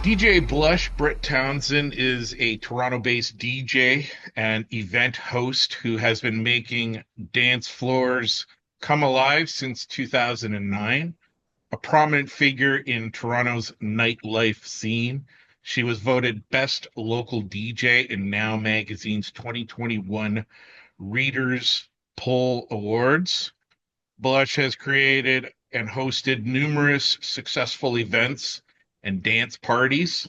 DJ Blush, Britt Townson, is a Toronto-based DJ and event host who has been making dance floors come alive since 2009. A prominent figure in Toronto's nightlife scene, she was voted Best Local DJ in Now Magazine's 2021 Readers Poll Awards. Blush has created and hosted numerous successful events and dance parties,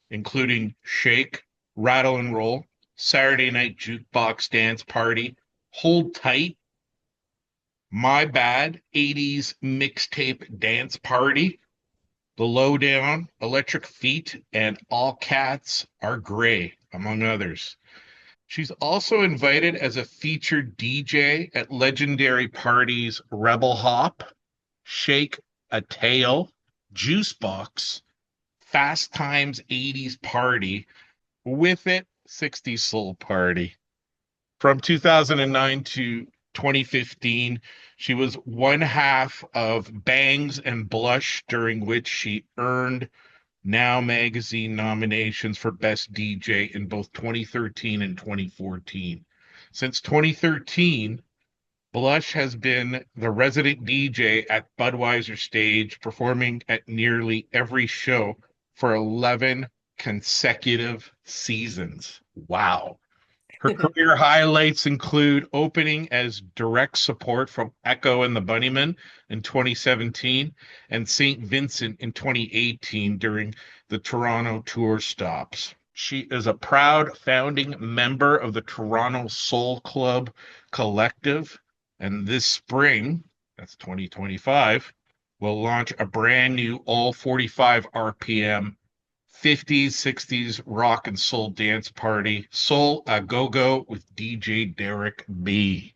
including Shake, Rattle and Roll, Saturday Night Jukebox Dance Party, Hold Tight, My Bad, 80s Mixtape Dance Party, The Lowdown, Electric Feet, and All Cats Are Gray, among others. She's also invited as a featured DJ at legendary parties Rebel Hop, Shake a Tail, Juice Box, Fast Times 80s Party, With It 60s Soul Party. From 2009 to 2015, she was one half of Bangs and Blush, during which she earned Now Magazine nominations for Best DJ in both 2013 and 2014. Since 2013, Blush has been the resident DJ at Budweiser Stage, performing at nearly every show for 11 consecutive seasons. Wow. Her career highlights include opening as direct support from Echo and the Bunnymen in 2017 and St. Vincent in 2018 during the Toronto tour stops. She is a proud founding member of the Toronto Soul Club Collective, and this spring, that's 2025, will launch a brand new all 45 RPM 50s, 60s rock and soul dance party, Soul a Go-Go with DJ Derek B.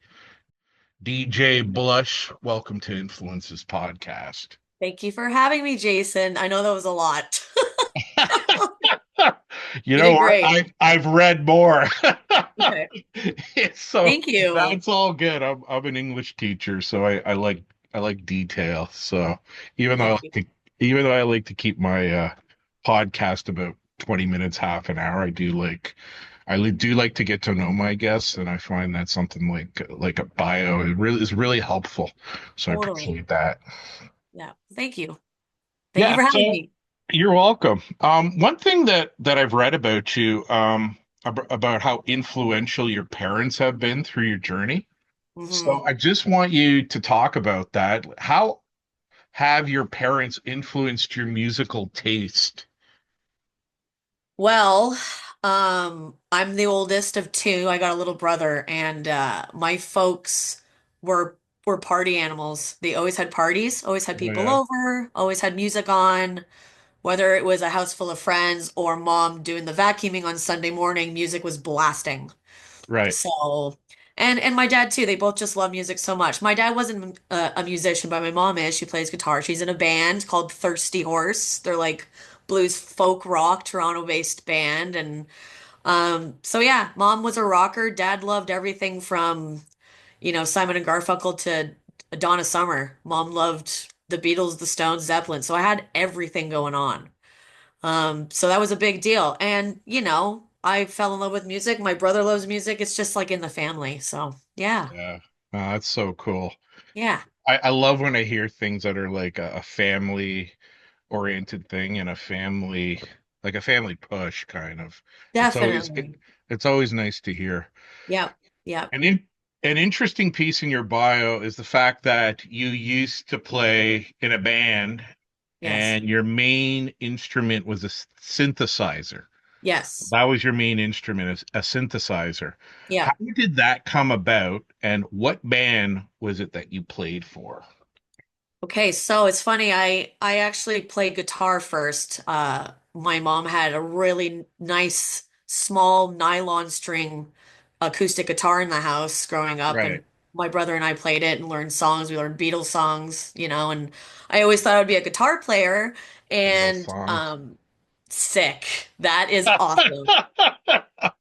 DJ Blush, welcome to Influences Podcast. Thank you for having me, Jason. I know that was a lot. You You know did what? great. I've read more. Okay. So Thank you. that's all good. I'm an English teacher, so I like detail. So even though I Thank like you. to even though I like to keep my podcast about 20 minutes, half an hour, I do like to get to know my guests, and I find that something like a bio is really helpful. So I Totally. appreciate that. Yeah. Thank you. Thank you Yeah, for having so me. you're welcome. One thing that I've read about you, about how influential your parents have been through your journey. hmm So I just want you to talk about that. How have your parents influenced your musical taste? Well, I'm the oldest of two. I got a little brother, and my folks were were party animals. They always had parties, always had Oh people yeah, over, always had music on. Whether it was a house full of friends or mom doing the vacuuming on Sunday morning, music was blasting. right. So, and my dad too. They both just love music so much. My dad wasn't a musician, but my mom is. She plays guitar. She's in a band called Thirsty Horse. They're like blues folk rock, Toronto-based band. And so yeah, mom was a rocker. Dad loved everything from, Simon and Garfunkel to Donna Summer. Mom loved the Beatles, the Stones, Zeppelin. So I had everything going on. So that was a big deal. And, I fell in love with music. My brother loves music. It's just like in the family. So, yeah. Yeah, that's so cool. Yeah, I love when I hear things that are like a family oriented thing and a family push kind of. It's always it, definitely. it's always nice to hear. Yep. Yep. An interesting piece in your bio is the fact that you used to play in a band Yes. and your main instrument was a synthesizer. Yes. That was your main instrument, a synthesizer. How Yeah. did that come about, and what band was it that you played for? Okay, so it's funny. I actually played guitar first. My mom had a really nice small nylon string acoustic guitar in the house growing up, Right. and my brother and I played it and learned songs. We learned Beatles songs, and I always thought I would be a guitar player. Beatles And songs. sick. That is awesome. I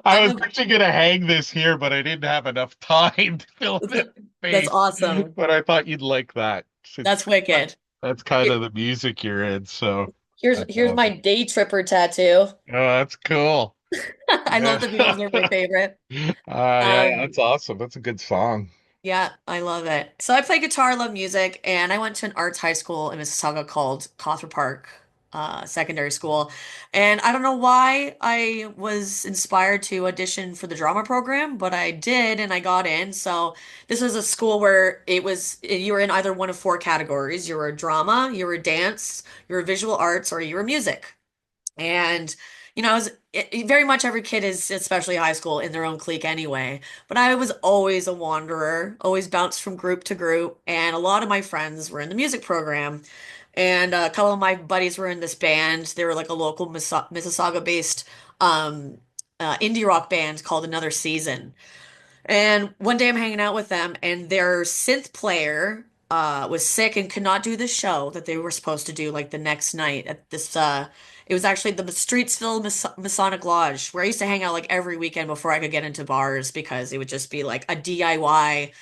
I'm was a actually gonna hang this here, but I didn't have enough time to fill in the that's space. awesome. But I thought you'd like that That's since wicked. that's kind It, of the music you're in. So That's Here's my awesome. day tripper tattoo. Oh, that's cool. I Yeah. love the Beatles, they're my favorite. Yeah, Um, that's awesome. That's a good song. yeah, I love it. So I play guitar, love music, and I went to an arts high school in Mississauga called Cawthra Park Secondary School. And I don't know why I was inspired to audition for the drama program, but I did and I got in. So this was a school where you were in either one of four categories. You were a drama, you were a dance, you were visual arts, or you were music. And, I was very much every kid is, especially high school, in their own clique anyway. But I was always a wanderer, always bounced from group to group. And a lot of my friends were in the music program. And a couple of my buddies were in this band. They were like a local Mississauga-based um, indie rock band called Another Season. And one day I'm hanging out with them, and their synth player was sick and could not do the show that they were supposed to do like the next night at this. It was actually the Streetsville Masonic Lodge, where I used to hang out like every weekend before I could get into bars because it would just be like a DIY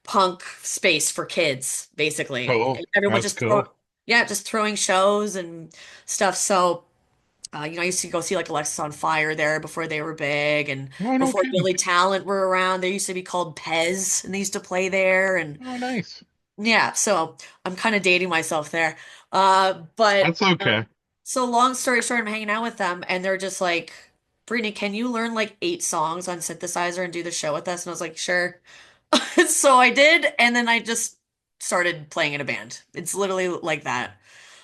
punk space for kids, basically. Cool. And everyone That's just throw, cool. yeah, just throwing shows and stuff. So. I used to go see like Alexis on Fire there before they were big, and Oh, no before kidding. Billy Talent were around. They used to be called Pez, and they used to play there. And Oh, nice. yeah, so I'm kind of dating myself there. That's okay. So long story short, I'm hanging out with them, and they're just like, Brittany, can you learn like 8 songs on synthesizer and do the show with us? And I was like, sure. So I did, and then I just started playing in a band. It's literally like that.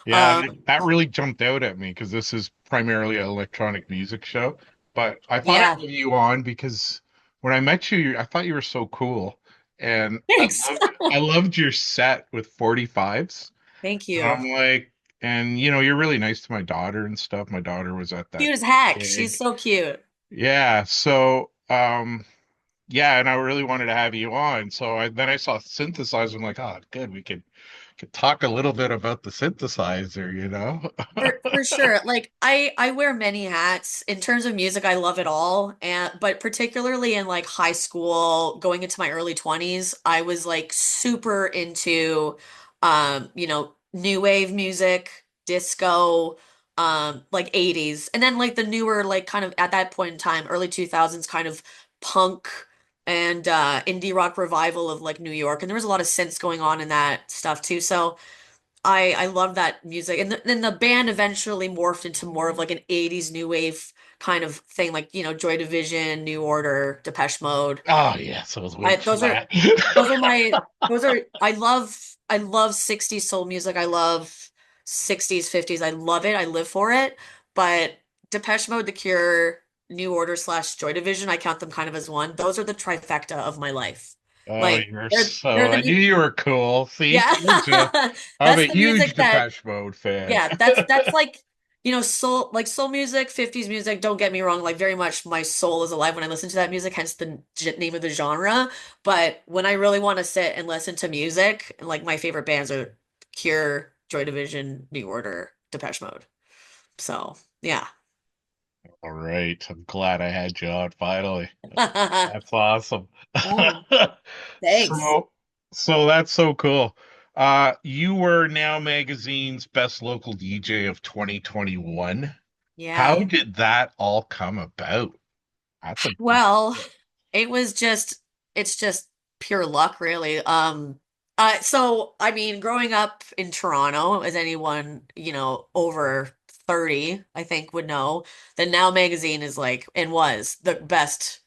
Yeah, Um, that really jumped out at me because this is primarily an electronic music show. But I thought I'd yeah, have you on because when I met you, I thought you were so cool, and thanks. I loved your set with 45s. Thank And you. I'm like, and you're really nice to my daughter and stuff. My daughter was at that Cute as heck. She's gig. so cute. Yeah, so yeah, and I really wanted to have you on. So then I saw synthesizer. I'm like, oh, good. We could talk a little bit about the synthesizer. For sure. Like I wear many hats. In terms of music, I love it all. And but particularly in like high school, going into my early 20s, I was like super into new wave music, disco, like 80s. And then like the newer, like kind of at that point in time, early 2000s kind of punk and indie rock revival of like New York. And there was a lot of synths going on in that stuff too. So I love that music. And then the band eventually morphed into more of like an 80s new wave kind of thing, like, Joy Division, New Order, Depeche Mode. Oh yes, I was I waiting for those are that. those are my those are I love 60s soul music. I love 60s, 50s. I love it. I live for it. But Depeche Mode, The Cure, New Order slash Joy Division, I count them kind of as one. Those are the trifecta of my life. Oh, Like you're they're so. the I knew you were cool. See, yeah. told you. I'm That's a the huge music that Depeche Mode fan. yeah, that's like, soul music, 50s music, don't get me wrong, like very much my soul is alive when I listen to that music, hence the name of the genre. But when I really want to sit and listen to music, like my favorite bands are Cure, Joy Division, New Order, Depeche Mode. So, yeah. All right, I'm glad I had you on finally. That's awesome. Oh, thanks. So, so that's so cool. You were Now Magazine's best local DJ of 2021. How Yeah. did that all come about? That's a big Well, deal. it was just it's just pure luck, really. So I mean, growing up in Toronto, as anyone, over 30, I think would know, the Now magazine is like and was the best,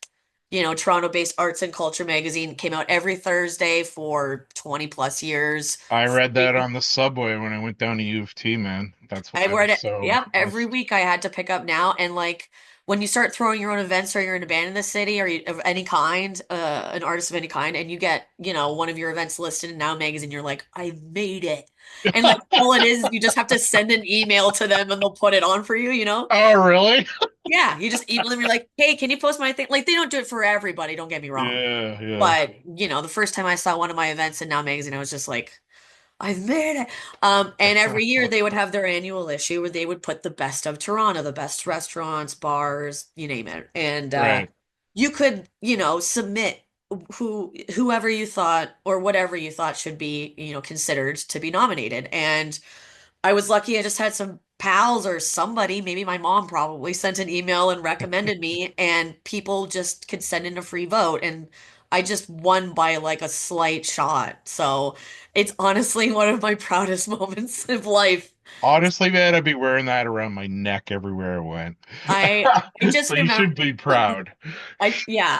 Toronto-based arts and culture magazine. Came out every Thursday for 20 plus years. I read that Free. on the subway when I went down to U of T, man. That's I why I wear was it. so Yep. Every impressed. week I had to pick up Now. And like when you start throwing your own events or you're in a band in the city or of any kind, an artist of any kind, and you get, one of your events listed in Now magazine, you're like, I made it. And like all it is, you just have to send an email to them and they'll put it on for you. Oh, really? Yeah. You just email them. You're like, hey, can you post my thing? Like they don't do it for everybody. Don't get me wrong. Yeah, yeah. But, the first time I saw one of my events in Now magazine, I was just like, I've made it. And every year they would have their annual issue where they would put the best of Toronto, the best restaurants, bars, you name it. And Right. you could, submit whoever you thought or whatever you thought should be, considered to be nominated. And I was lucky. I just had some pals or somebody, maybe my mom probably sent an email and recommended me, and people just could send in a free vote. And I just won by like a slight shot. So it's honestly one of my proudest moments of life. Honestly, man, I'd be wearing that around my neck everywhere I went. I So just you remember should be proud.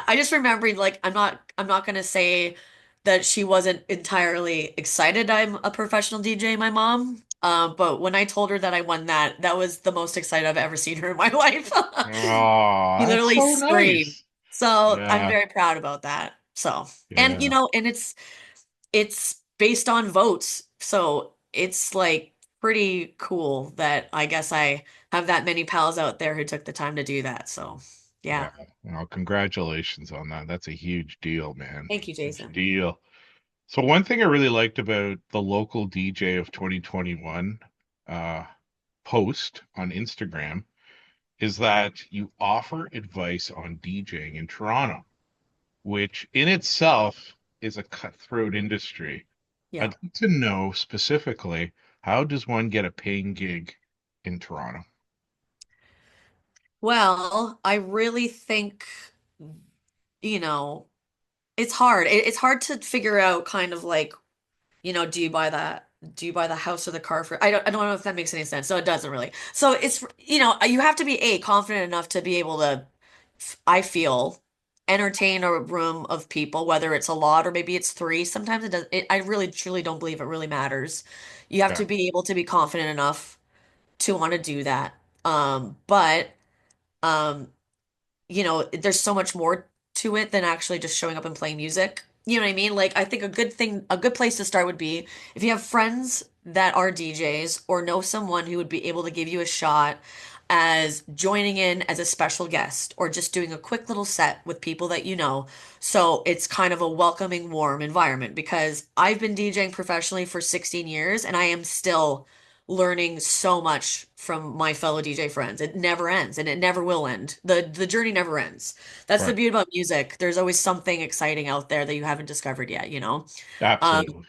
I just remembered like I'm not gonna say that she wasn't entirely excited I'm a professional DJ, my mom. But when I told her that I won that, that was the most excited I've ever seen her in my life. Oh, She that's literally so screamed. nice. So I'm Yeah, very proud about that. So, and yeah, and it's based on votes. So it's like pretty cool that I guess I have that many pals out there who took the time to do that. So, yeah. yeah. Well, congratulations on that. That's a huge deal, man. Thank you, Huge Jason. deal. So one thing I really liked about the local DJ of 2021 uh, post on Instagram is that you offer advice on DJing in Toronto, which in itself is a cutthroat industry. Yeah. I'd like to know specifically, how does one get a paying gig in Toronto? Well, I really think, you know, it's hard. It's hard to figure out kind of like, do you buy the house or the car for I don't know if that makes any sense. So it doesn't really. So it's you have to be confident enough to be able to I feel entertain a room of people, whether it's a lot or maybe it's three. Sometimes it does I really truly don't believe it really matters. You have Yeah, to be able to be confident enough to want to do that. But um there's so much more to it than actually just showing up and playing music. You know what I mean? Like, I think a good place to start would be if you have friends that are DJs or know someone who would be able to give you a shot as joining in as a special guest or just doing a quick little set with people that you know. So it's kind of a welcoming, warm environment because I've been DJing professionally for 16 years and I am still learning so much from my fellow DJ friends. It never ends and it never will end. The journey never ends. That's the right. beauty about music. There's always something exciting out there that you haven't discovered yet, you know? Um, Absolutely.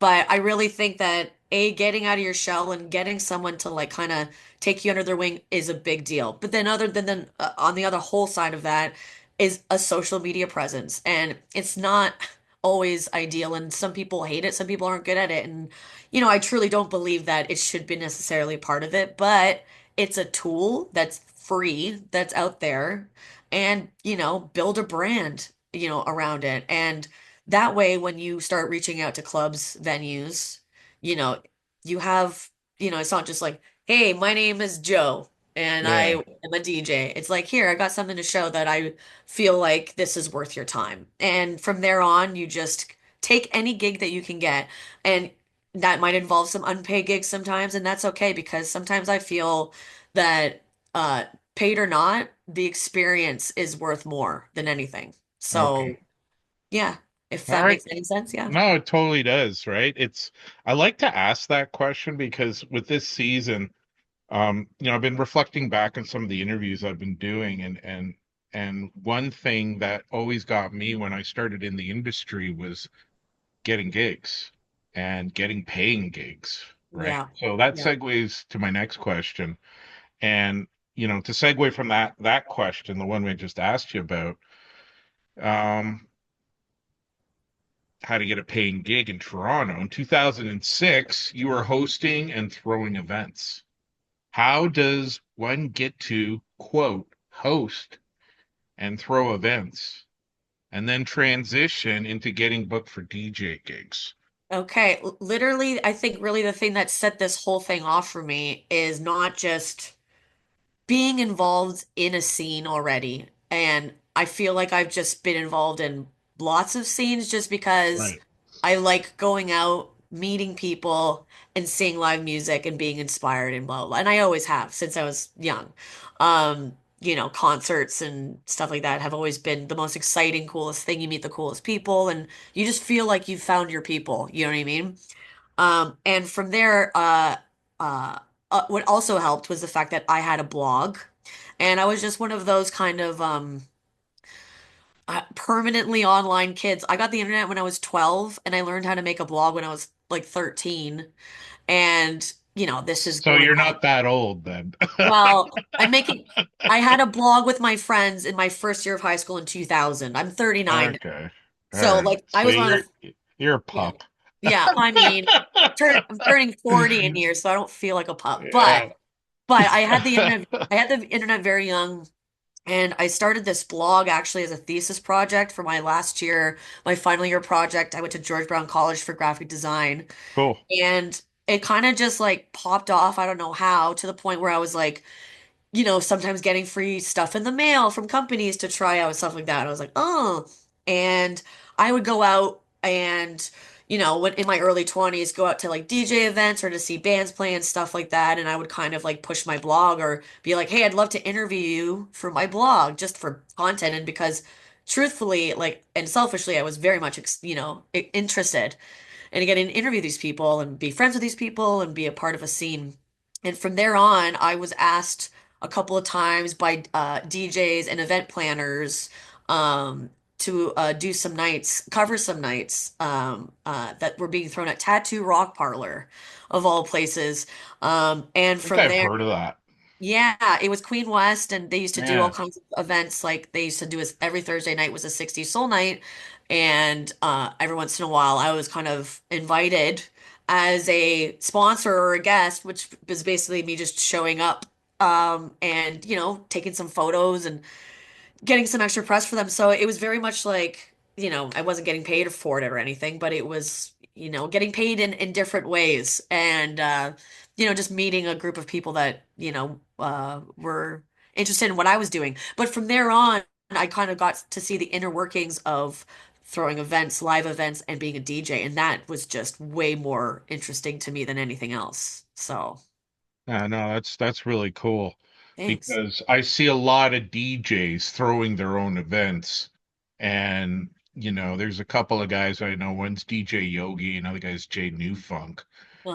but I really think that getting out of your shell and getting someone to like kind of take you under their wing is a big deal. But then other than then on the other whole side of that is a social media presence. And it's not always ideal. And some people hate it, some people aren't good at it. And I truly don't believe that it should be necessarily part of it, but it's a tool that's free, that's out there. And, build a brand, around it. And that way, when you start reaching out to clubs, venues, you know, you have, it's not just like, hey, my name is Joe and I Yeah, am a DJ. It's like, here, I got something to show that I feel like this is worth your time. And from there on, you just take any gig that you can get. And that might involve some unpaid gigs sometimes. And that's okay because sometimes I feel that, uh, paid or not, the experience is worth more than anything. okay. So, yeah. If All that right. makes any sense, yeah. No, it totally does, right? I like to ask that question because with this season, I've been reflecting back on some of the interviews I've been doing, and one thing that always got me when I started in the industry was getting gigs and getting paying gigs, right? Yeah. So that Yeah. segues to my next question. And, to segue from that question, the one we just asked you about, um, how to get a paying gig in Toronto. In 2006, you were hosting and throwing events. How does one get to, quote, host and throw events and then transition into getting booked for DJ gigs? Okay. Literally, I think really the thing that set this whole thing off for me is not just being involved in a scene already. And I feel like I've just been involved in lots of scenes just because Right. I like going out, meeting people, and seeing live music and being inspired and blah, blah, blah. And I always have since I was young. Concerts and stuff like that have always been the most exciting, coolest thing. You meet the coolest people and you just feel like you've found your people. You know what I mean? And from there, uh, what also helped was the fact that I had a blog, and I was just one of those kind of permanently online kids. I got the internet when I was 12, and I learned how to make a blog when I was like 13. And this is So going you're on. not that old then. Well, I had a blog with my friends in my first year of high school in 2000. I'm 39 now. Okay. All So right. like I So was one of you're a yeah. pup. Yeah, I mean, I'm turning 40 in years, so I don't feel like a pup. But Yeah. I had the internet very young, and I started this blog actually as a thesis project for my last year, my final year project. I went to George Brown College for graphic design, Cool. and it kind of just like popped off, I don't know how, to the point where I was like, sometimes getting free stuff in the mail from companies to try out stuff like that. And I was like, oh. And I would go out and, when in my early 20s, go out to like DJ events or to see bands play and stuff like that. And I would kind of like push my blog or be like, hey, I'd love to interview you for my blog just for content. And because truthfully, like, and selfishly, I was very much, interested and getting to interview these people and be friends with these people and be a part of a scene. And from there on, I was asked a couple of times by DJs and event planners to do some nights, cover some nights that were being thrown at Tattoo Rock Parlor, of all places. And I think from I've there, heard of that. yeah, it was Queen West, and they used to do all Yeah. kinds of events. Like they used to do every Thursday night was a 60s soul night, and every once in a while, I was kind of invited as a sponsor or a guest, which was basically me just showing up, and taking some photos and getting some extra press for them. So it was very much like, I wasn't getting paid for it or anything, but it was, getting paid in different ways. And, just meeting a group of people that, were interested in what I was doing. But from there on, I kind of got to see the inner workings of throwing events, live events, and being a DJ. And that was just way more interesting to me than anything else. So Yeah, no, that's really cool thanks. because I see a lot of DJs throwing their own events, and there's a couple of guys I know. One's DJ Yogi, another guy's Jay Newfunk,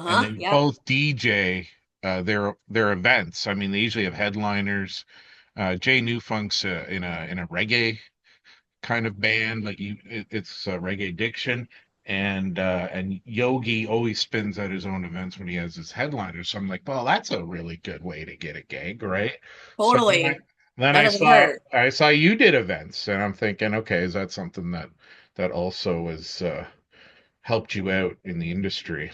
and Uh-huh. they Yep. both DJ their events. I mean, they usually have headliners. Jay Newfunk's in a reggae kind of band, like it's reggae diction, and Yogi always spins at his own events when he has his headliners. So I'm like, well, that's a really good way to get a gig, right? So Totally. then That I doesn't saw hurt. I saw you did events, and I'm thinking, okay, is that something that also has helped you out in the industry?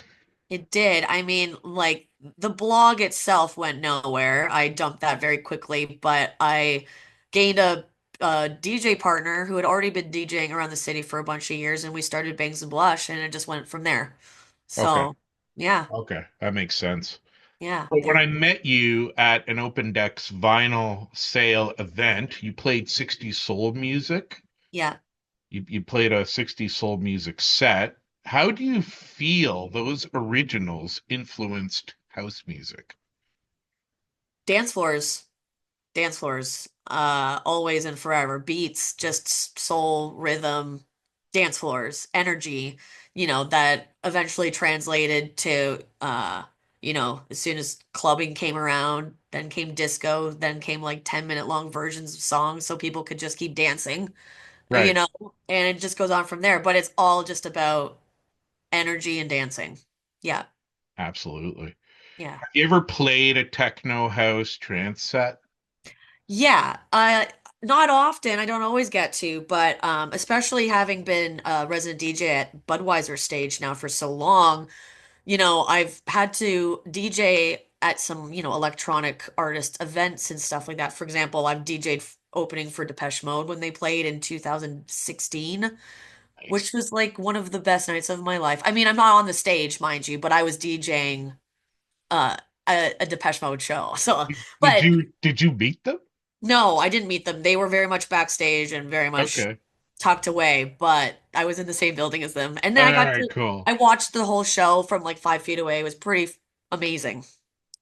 It did. I mean, like the blog itself went nowhere. I dumped that very quickly, but I gained a DJ partner who had already been DJing around the city for a bunch of years, and we started Bangs and Blush, and it just went from there. Okay, So, yeah, okay, that makes sense. yeah, But when yeah, I met you at an Open Decks vinyl sale event, you played 60s soul music. yeah. You played a 60s soul music set. How do you feel those originals influenced house music? Dance floors. Dance floors, always and forever. Beats, just soul, rhythm, dance floors, energy, that eventually translated to, as soon as clubbing came around, then came disco, then came like 10-minute long versions of songs so people could just keep dancing, you Right, know, and it just goes on from there. But it's all just about energy and dancing. Yeah, absolutely. yeah. Have you ever played a techno house trance set? Yeah, not often. I don't always get to, but especially having been a resident DJ at Budweiser stage now for so long, I've had to DJ at some, electronic artist events and stuff like that. For example, I've DJ'd opening for Depeche Mode when they played in 2016, Nice. which was like one of the best nights of my life. I mean, I'm not on the stage, mind you, but I was DJing uh a Depeche Mode show. So, Did but you beat them? no, I didn't meet them. They were very much backstage and very much Okay. tucked away, but I was in the same building as them. And then All right, cool. I watched the whole show from like 5 feet away. It was pretty amazing.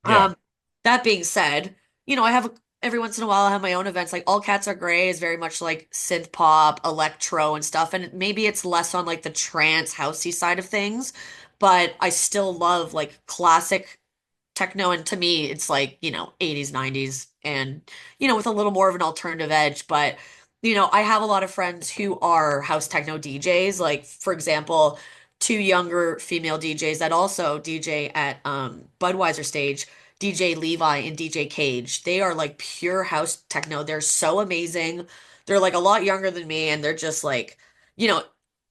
Yeah, Um, that being said, I have every once in a while I have my own events. Like All Cats Are Gray is very much like synth pop, electro and stuff. And maybe it's less on like the trance housey side of things, but I still love like classic techno, and to me it's like 80s 90s and with a little more of an alternative edge. But I have a lot of friends who are house techno DJs. Like for example, two younger female DJs that also DJ at Budweiser stage, DJ Levi and DJ Cage. They are like pure house techno. They're so amazing. They're like a lot younger than me, and they're just like, you know,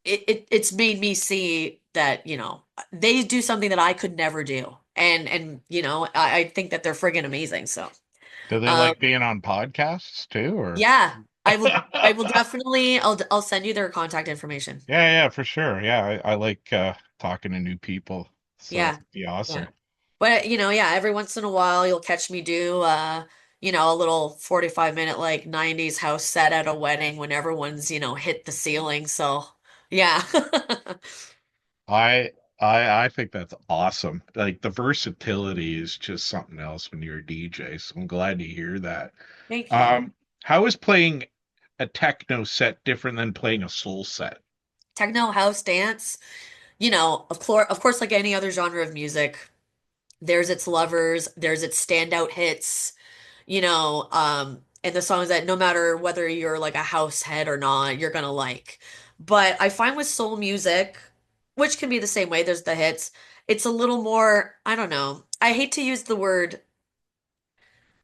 it's made me see that, they do something that I could never do. And I think that they're friggin' amazing. So Do they um like being on podcasts too, or? yeah, I will definitely I'll send you their contact information. Yeah, yeah, for sure. Yeah, I like talking to new people, so Yeah. that'd be Yeah. awesome. But yeah, every once in a while you'll catch me do a little 45-minute like 90s house set at a wedding when everyone's, hit the ceiling. So, yeah. I I think that's awesome. Like the versatility is just something else when you're a DJ. So I'm glad to hear that. Thank you. Um, how is playing a techno set different than playing a soul set? Techno house dance, of course, like any other genre of music, there's its lovers, there's its standout hits, and the songs that no matter whether you're like a house head or not, you're gonna like. But I find with soul music, which can be the same way, there's the hits, it's a little more, I don't know. I hate to use the word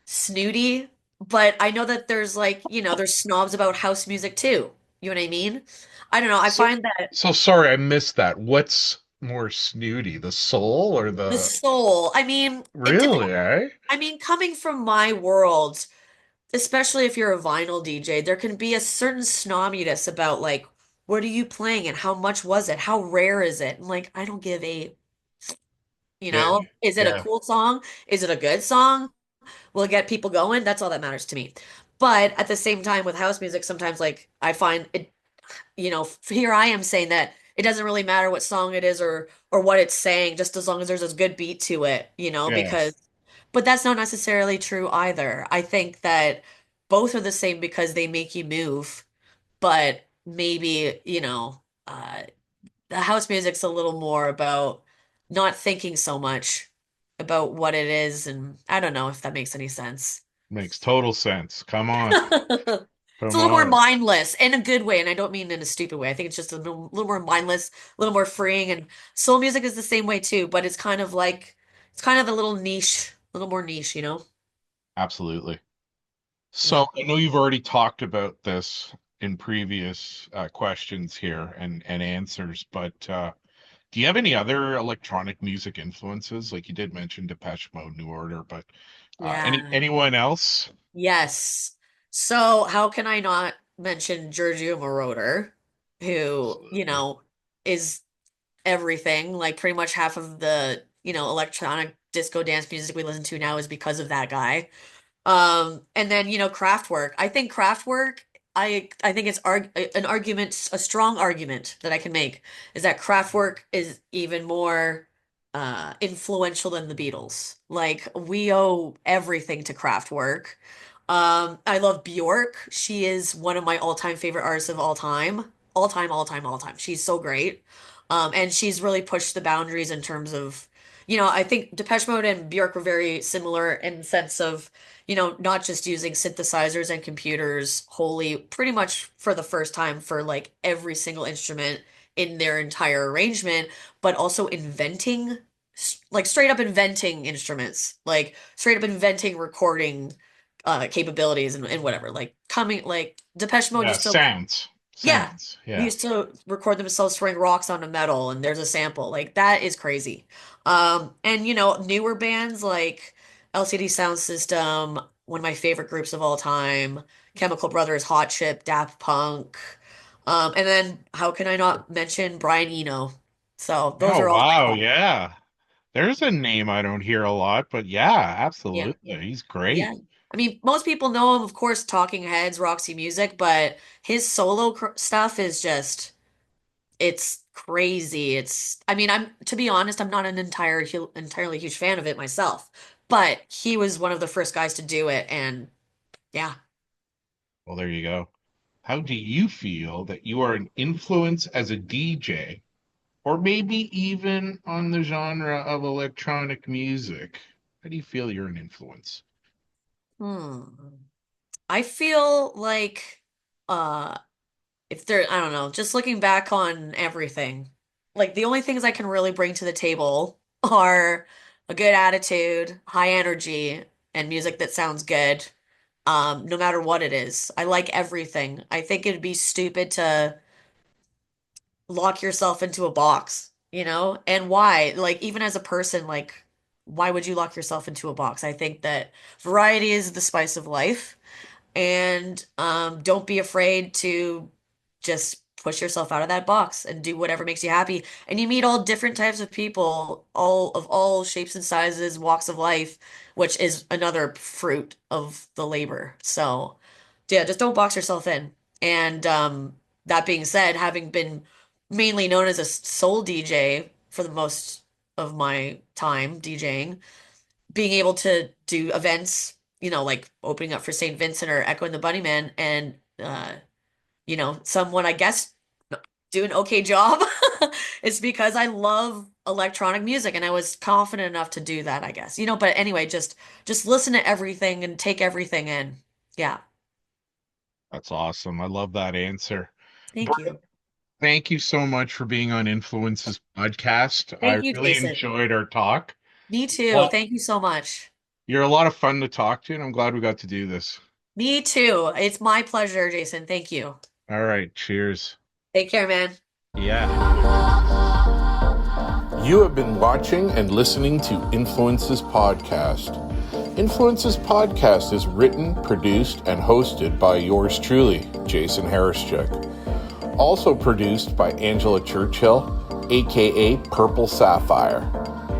snooty, but I know that there's like, there's snobs about house music too. You know what I mean? I don't know. I So, find that so sorry, I missed that. What's more snooty, the soul or the the soul, I mean, it depends. really, eh? I mean, coming from my world, especially if you're a vinyl DJ, there can be a certain snobbiness about like, what are you playing and how much was it? How rare is it? And like, I don't give a, Yeah, is it a yeah, cool song? Is it a good song? Will it get people going? That's all that matters to me. But at the same time, with house music, sometimes like I find it, here I am saying that it doesn't really matter what song it is or what it's saying, just as long as there's a good beat to it, yeah. because but that's not necessarily true either. I think that both are the same because they make you move, but maybe, the house music's a little more about not thinking so much about what it is, and I don't know if that makes any sense. Makes total sense. Come on. It's a Come little more on. mindless in a good way, and I don't mean in a stupid way. I think it's just a little more mindless, a little more freeing, and soul music is the same way too, but it's kind of a little niche, a little more niche, you know? Absolutely. Yeah. So I know you've already talked about this in previous questions here and answers, but do you have any other electronic music influences? Like you did mention Depeche Mode, New Order, but Yeah. anyone else? Yes. So how can I not mention Giorgio Moroder, who, Absolutely. is everything. Like pretty much half of the, electronic disco dance music we listen to now is because of that guy. And then, Kraftwerk. I think Kraftwerk, I think it's an argument, a strong argument that I can make is that Kraftwerk is even more influential than the Beatles. Like we owe everything to Kraftwerk. I love Bjork. She is one of my all-time favorite artists of all time. All time, all time, all time. She's so great. And she's really pushed the boundaries in terms of, I think Depeche Mode and Bjork were very similar in the sense of, not just using synthesizers and computers wholly, pretty much for the first time for like every single instrument in their entire arrangement, but also inventing, like straight up inventing instruments, like straight up inventing recording capabilities and whatever. Like coming like Depeche Mode Yeah, used to sounds. yeah, Sounds. they Yeah. used to record themselves throwing rocks onto metal and there's a sample. Like that is crazy. And newer bands like LCD Sound System, one of my favorite groups of all time, Chemical Brothers, Hot Chip, Daft Punk. And then how can I not mention Brian Eno? So those Oh, are all wow. my Yeah. There's a name I don't hear a lot, but yeah, yeah. absolutely. He's great. Yeah. I mean, most people know him, of course, Talking Heads, Roxy Music, but his solo stuff is just, it's crazy. I mean, to be honest, I'm not an entirely huge fan of it myself, but he was one of the first guys to do it. And yeah. Well, there you go. How do you feel that you are an influence as a DJ, or maybe even on the genre of electronic music? How do you feel you're an influence? Hmm. I feel like, uh, if there, I don't know, just looking back on everything. like the only things I can really bring to the table are a good attitude, high energy, and music that sounds good. No matter what it is. I like everything. I think it'd be stupid to lock yourself into a box, you know? And why? Like, even as a person, like, why would you lock yourself into a box? I think that variety is the spice of life. And don't be afraid to just push yourself out of that box and do whatever makes you happy. And you meet all different types of people, all of all shapes and sizes, walks of life, which is another fruit of the labor. So, yeah, just don't box yourself in. And that being said, having been mainly known as a soul DJ for the most of my time DJing, being able to do events, you know, like opening up for St. Vincent or Echo and the Bunnymen, and you know, someone I guess do an okay job. It's because I love electronic music and I was confident enough to do that, I guess. You know, but anyway, just listen to everything and take everything in. Yeah. That's awesome. I love that answer. Thank Britt, you. thank you so much for being on Influences podcast. I Thank you, really Jason. enjoyed our talk. Me too. Well, Thank you so much. you're a lot of fun to talk to, and I'm glad we got to do this. Me too. It's my pleasure, Jason. Thank you. All right, cheers. Take care, man. Yeah. You have been watching and listening to Influences Podcast. Influences Podcast is written, produced, and hosted by yours truly, Jason Harrischuk. Also produced by Angela Churchill, aka Purple Sapphire.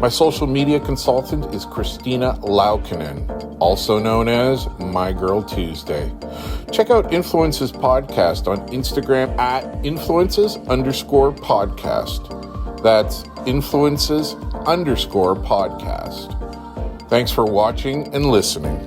My social media consultant is Christina Laukinen, also known as My Girl Tuesday. Check out Influences Podcast on Instagram at influences_podcast. That's influences_podcast. Thanks for watching and listening.